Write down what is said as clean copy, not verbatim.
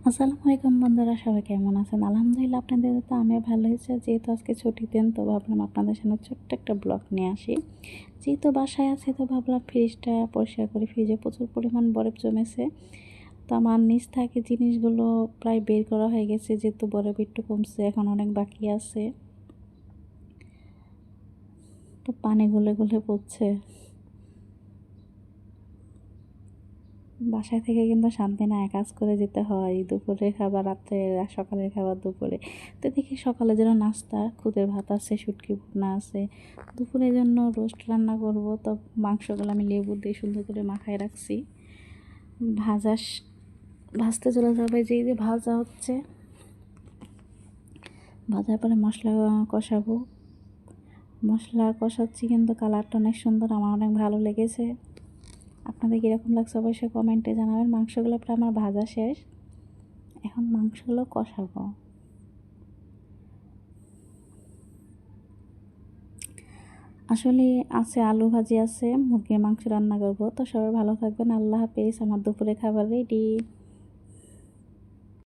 আসসালামু আলাইকুম বন্ধুরা, সবাই কেমন আছেন? আলহামদুলিল্লাহ আপনাদের তো আমি ভালো হয়েছে। যেহেতু আজকে ছুটির দিন, তো ভাবলাম আপনাদের সামনে ছোট্ট একটা ব্লগ নিয়ে আসি। যেহেতু বাসায় আছে, তো ভাবলাম ফ্রিজটা পরিষ্কার করি। ফ্রিজে প্রচুর পরিমাণ বরফ জমেছে। তো আমার নিচ থেকে জিনিসগুলো প্রায় বের করা হয়ে গেছে, যেহেতু বরফ একটু কমছে, এখন অনেক বাকি আছে। তো পানি গলে গলে পড়ছে। বাসায় থেকে কিন্তু শান্তি না, কাজ করে যেতে হয়। দুপুরের খাবার রাত্রে, সকালের খাবার দুপুরে। তো দেখি সকালে যেন নাস্তা খুদের ভাত আছে, শুটকি ভুনা আছে। দুপুরের জন্য রোস্ট রান্না করব। তো মাংসগুলো আমি লেবু দিয়ে সুন্দর করে মাখায় রাখছি। ভাজা ভাজতে চলে যাবে, যে ভাজা হচ্ছে। ভাজার পরে মশলা কষাবো। মশলা কষাচ্ছি, কিন্তু কালারটা অনেক সুন্দর, আমার অনেক ভালো লেগেছে। আপনাদের কীরকম লাগছে অবশ্যই কমেন্টে জানাবেন। মাংসগুলো প্রায় আমার ভাজা শেষ, এখন মাংসগুলো কষাবো। আসলে আছে, আলু ভাজি আছে, মুরগির মাংস রান্না করব। তো সবাই ভালো থাকবেন, আল্লাহ হাফেজ। আমার দুপুরে খাবার রেডি।